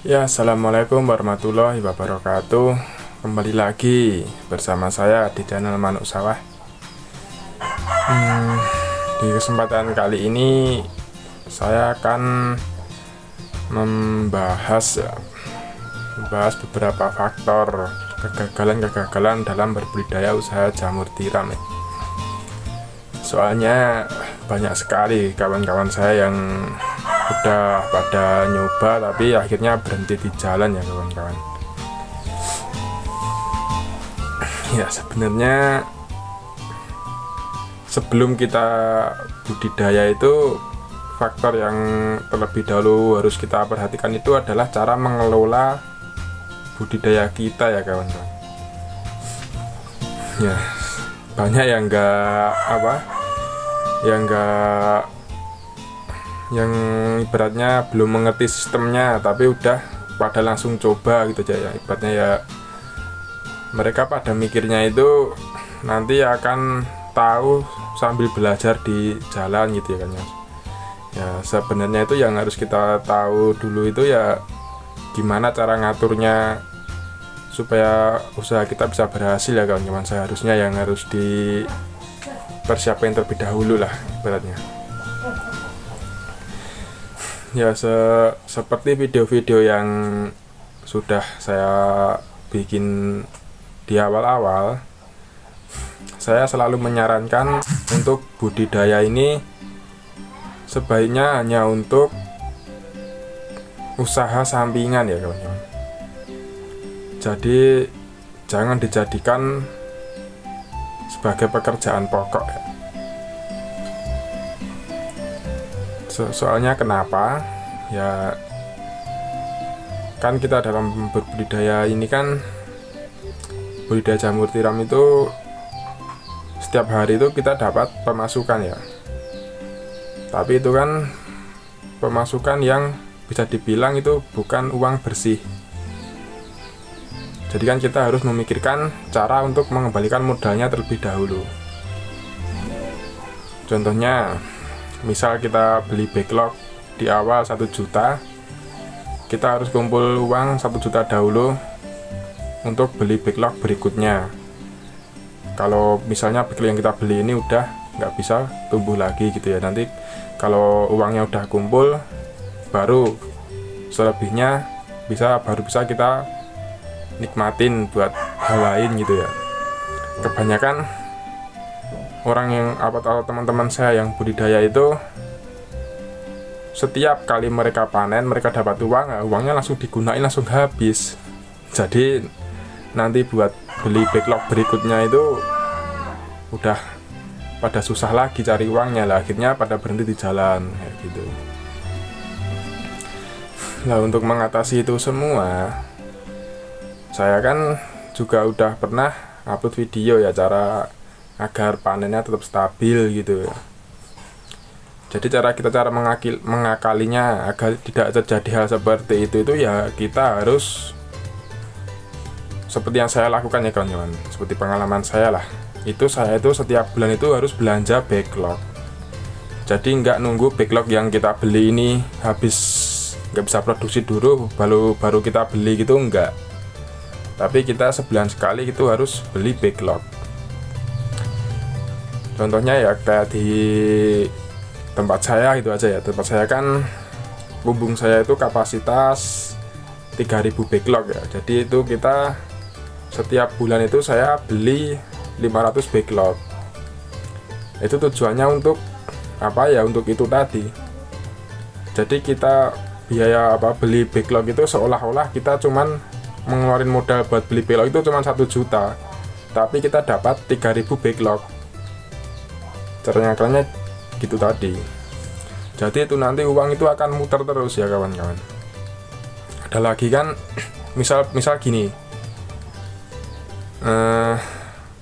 Ya, assalamualaikum warahmatullahi wabarakatuh. Kembali lagi bersama saya di channel Manuk Sawah. Di kesempatan kali ini saya akan membahas beberapa faktor kegagalan dalam berbudidaya usaha jamur tiram. Soalnya banyak sekali kawan-kawan saya yang udah pada nyoba tapi akhirnya berhenti di jalan ya kawan-kawan. Ya, sebenarnya sebelum kita budidaya itu faktor yang terlebih dahulu harus kita perhatikan itu adalah cara mengelola budidaya kita ya kawan-kawan. Ya, banyak yang yang ibaratnya belum mengerti sistemnya tapi udah pada langsung coba gitu aja ya. Ibaratnya ya mereka pada mikirnya itu nanti akan tahu sambil belajar di jalan gitu ya kan ya. Ya sebenarnya itu yang harus kita tahu dulu itu ya gimana cara ngaturnya supaya usaha kita bisa berhasil ya kawan-kawan. Seharusnya yang harus dipersiapkan terlebih dahulu lah ibaratnya. Ya seperti video-video yang sudah saya bikin di awal-awal, saya selalu menyarankan untuk budidaya ini sebaiknya hanya untuk usaha sampingan ya kawan-kawan. Jadi jangan dijadikan sebagai pekerjaan pokok ya. Soalnya kenapa? Ya kan kita dalam berbudidaya ini kan budidaya jamur tiram itu setiap hari itu kita dapat pemasukan ya. Tapi itu kan pemasukan yang bisa dibilang itu bukan uang bersih. Jadi kan kita harus memikirkan cara untuk mengembalikan modalnya terlebih dahulu. Contohnya misal kita beli backlog di awal 1 juta, kita harus kumpul uang 1 juta dahulu untuk beli backlog berikutnya. Kalau misalnya backlog yang kita beli ini udah nggak bisa tumbuh lagi gitu ya, nanti kalau uangnya udah kumpul baru selebihnya baru bisa kita nikmatin buat hal lain gitu ya. Kebanyakan orang yang atau teman-teman saya yang budidaya itu setiap kali mereka panen, mereka dapat uang, uangnya langsung digunain, langsung habis. Jadi nanti buat beli backlog berikutnya itu udah pada susah lagi cari uangnya lah, akhirnya pada berhenti di jalan kayak gitu. Nah, untuk mengatasi itu semua, saya kan juga udah pernah upload video ya cara agar panennya tetap stabil gitu ya. Jadi cara mengakalinya agar tidak terjadi hal seperti itu ya kita harus seperti yang saya lakukan ya kawan-kawan. Seperti pengalaman saya lah, saya itu setiap bulan itu harus belanja backlog. Jadi nggak nunggu backlog yang kita beli ini habis, nggak bisa produksi dulu baru kita beli gitu, enggak. Tapi kita sebulan sekali itu harus beli backlog. Contohnya ya kayak di tempat saya gitu aja ya. Tempat saya kan lumbung saya itu kapasitas 3000 backlog ya. Jadi itu kita setiap bulan itu saya beli 500 backlog. Itu tujuannya untuk apa ya? Untuk itu tadi. Jadi kita biaya beli backlog itu seolah-olah kita cuman mengeluarin modal buat beli backlog itu cuma 1 juta. Tapi kita dapat 3000 backlog. Caranya gitu tadi. Jadi itu nanti uang itu akan muter terus ya kawan-kawan. Ada lagi kan misal gini,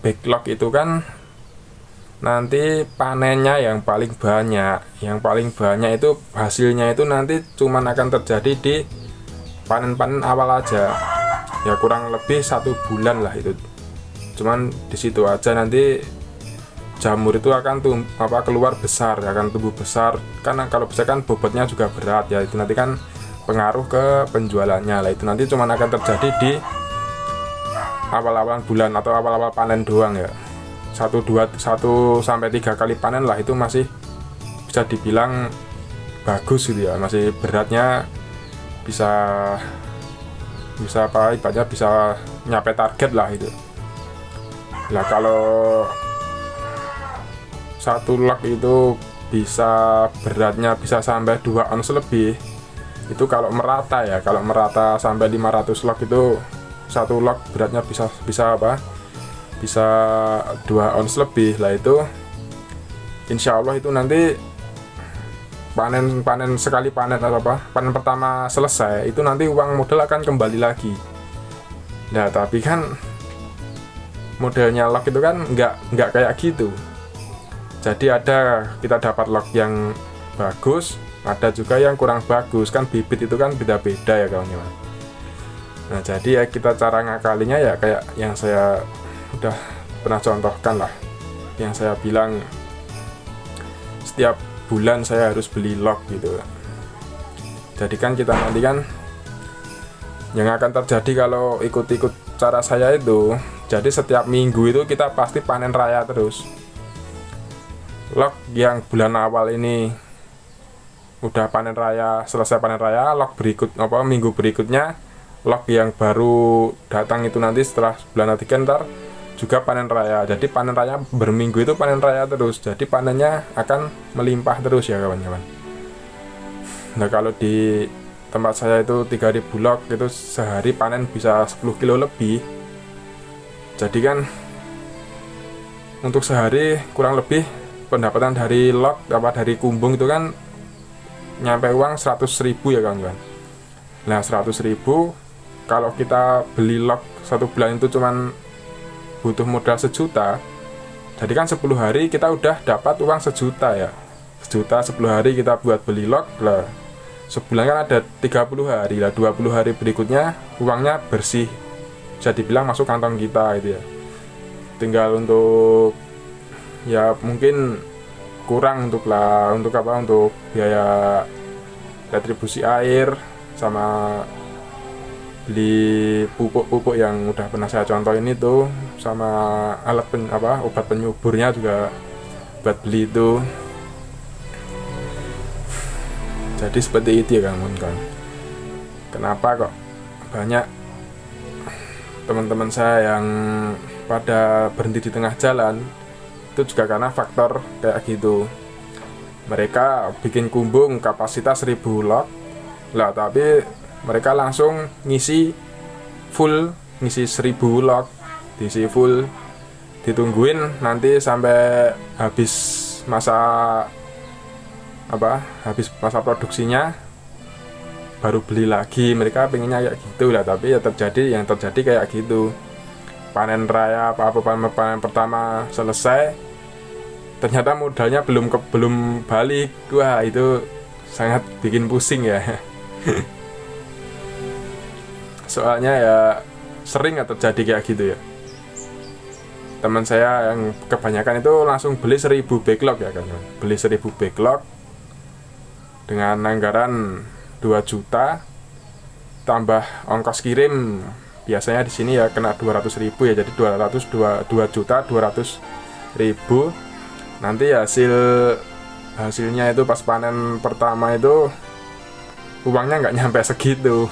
backlog itu kan nanti panennya yang paling banyak itu hasilnya itu nanti cuman akan terjadi di panen-panen awal aja ya, kurang lebih 1 bulan lah itu. Cuman di situ aja nanti jamur itu akan keluar besar, akan tumbuh besar. Karena kalau bisa kan bobotnya juga berat ya, itu nanti kan pengaruh ke penjualannya lah. Itu nanti cuma akan terjadi di awal-awal bulan atau awal-awal panen doang ya. 1 sampai 3 kali panen lah, itu masih bisa dibilang bagus gitu ya, masih beratnya bisa apa ibaratnya bisa nyampe target lah itu. Nah kalau 1 log itu bisa beratnya bisa sampai 2 ons lebih, itu kalau merata ya, kalau merata sampai 500 log itu 1 log beratnya bisa apa, bisa 2 ons lebih lah. Itu insya Allah itu nanti panen sekali panen atau panen pertama selesai, itu nanti uang modal akan kembali lagi. Nah tapi kan modelnya log itu kan nggak kayak gitu. Jadi ada kita dapat log yang bagus, ada juga yang kurang bagus, kan bibit itu kan beda-beda ya kawan-kawan. Nah jadi ya kita cara ngakalinya ya kayak yang saya udah pernah contohkan lah, yang saya bilang setiap bulan saya harus beli log gitu. Jadi kan kita nanti kan yang akan terjadi kalau ikut-ikut cara saya itu, jadi setiap minggu itu kita pasti panen raya terus. Log yang bulan awal ini udah panen raya, selesai panen raya, log minggu berikutnya log yang baru datang itu nanti setelah bulan ketiga ntar juga panen raya. Jadi panen raya berminggu itu panen raya terus, jadi panennya akan melimpah terus ya kawan-kawan. Nah kalau di tempat saya itu 3000 log itu sehari panen bisa 10 kilo lebih. Jadi kan untuk sehari kurang lebih pendapatan dari log dari kumbung itu kan nyampe uang 100.000 ya kawan-kawan. Nah 100.000 kalau kita beli log 1 bulan itu cuman butuh modal 1 juta, jadi kan 10 hari kita udah dapat uang 1 juta ya. 1 juta 10 hari kita buat beli log lah, sebulan kan ada 30 hari lah, 20 hari berikutnya uangnya bersih, bisa dibilang masuk kantong kita gitu ya. Tinggal untuk ya mungkin kurang untuk biaya retribusi air sama beli pupuk yang udah pernah saya contohin itu, sama alat obat penyuburnya juga buat beli itu. Jadi seperti itu ya kawan-kawan. Kenapa kok banyak teman-teman saya yang pada berhenti di tengah jalan, itu juga karena faktor kayak gitu. Mereka bikin kumbung kapasitas 1000 log lah, tapi mereka langsung ngisi 1000 log, diisi full, ditungguin nanti sampai habis masa produksinya baru beli lagi. Mereka pengennya kayak gitu lah, tapi ya yang terjadi kayak gitu. Panen raya panen pertama selesai, ternyata modalnya belum balik. Wah itu sangat bikin pusing ya. Soalnya ya sering terjadi kayak gitu ya. Teman saya yang kebanyakan itu langsung beli 1000 backlog ya kan, beli 1000 backlog dengan anggaran 2 juta tambah ongkos kirim. Biasanya di sini ya kena 200.000 ya, jadi 2.200.000. Nanti hasilnya itu pas panen pertama itu uangnya nggak nyampe segitu.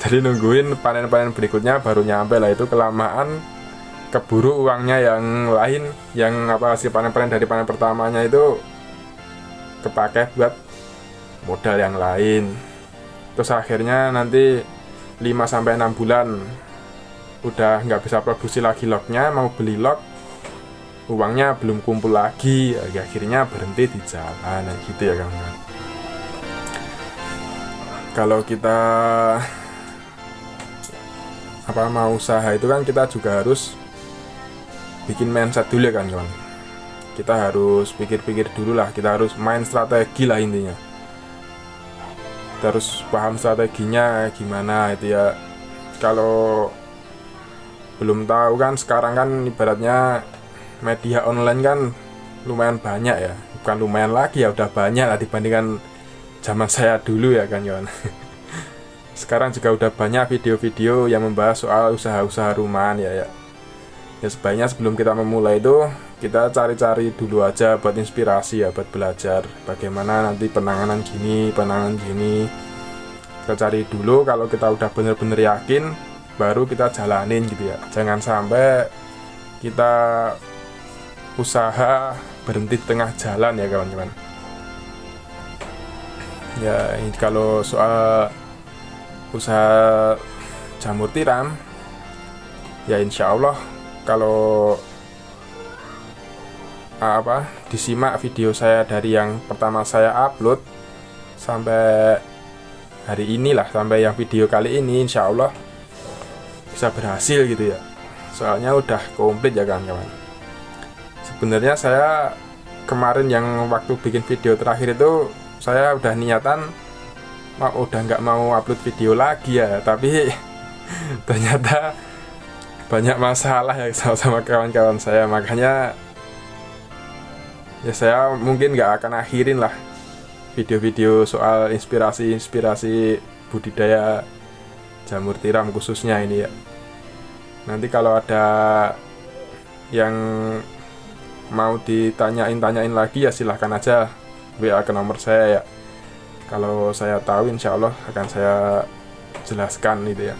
Jadi nungguin panen-panen berikutnya baru nyampe lah. Itu kelamaan, keburu uangnya yang lain, yang hasil panen-panen dari panen pertamanya itu kepake buat modal yang lain. Terus akhirnya nanti 5-6 bulan udah nggak bisa produksi lagi lognya, mau beli log uangnya belum kumpul lagi, akhirnya berhenti di jalan gitu ya kawan-kawan. Kalau kita mau usaha itu kan kita juga harus bikin mindset dulu ya kan kawan. Kita harus pikir-pikir dulu lah, kita harus main strategi lah intinya. Kita harus paham strateginya gimana itu ya. Kalau belum tahu kan, sekarang kan ibaratnya media online kan lumayan banyak ya, bukan lumayan lagi ya, udah banyak lah dibandingkan zaman saya dulu ya kan kawan. Sekarang juga udah banyak video-video yang membahas soal usaha-usaha rumahan ya. Ya sebaiknya sebelum kita memulai itu kita cari-cari dulu aja buat inspirasi ya, buat belajar bagaimana nanti penanganan gini. Kita cari dulu, kalau kita udah bener-bener yakin baru kita jalanin gitu ya. Jangan sampai kita usaha berhenti di tengah jalan ya kawan-kawan. Ya ini kalau soal usaha jamur tiram ya, insya Allah kalau disimak video saya dari yang pertama saya upload sampai hari inilah, sampai yang video kali ini, insya Allah bisa berhasil gitu ya. Soalnya udah komplit ya kawan-kawan. Sebenarnya saya kemarin yang waktu bikin video terakhir itu saya udah niatan udah nggak mau upload video lagi ya, tapi ternyata banyak masalah ya sama kawan-kawan saya, makanya ya saya mungkin nggak akan akhirin lah video-video soal inspirasi budidaya jamur tiram khususnya ini ya. Nanti kalau ada yang mau ditanyain lagi ya silahkan aja WA ke nomor saya ya. Kalau saya tahu insya Allah akan saya jelaskan gitu ya.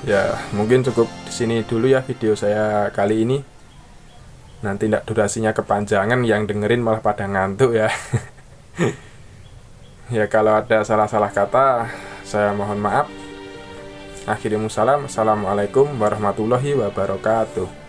Ya mungkin cukup di sini dulu ya video saya kali ini. Nanti tidak durasinya kepanjangan, yang dengerin malah pada ngantuk ya. Ya kalau ada salah-salah kata saya mohon maaf. Akhirnya salam. Assalamualaikum warahmatullahi wabarakatuh.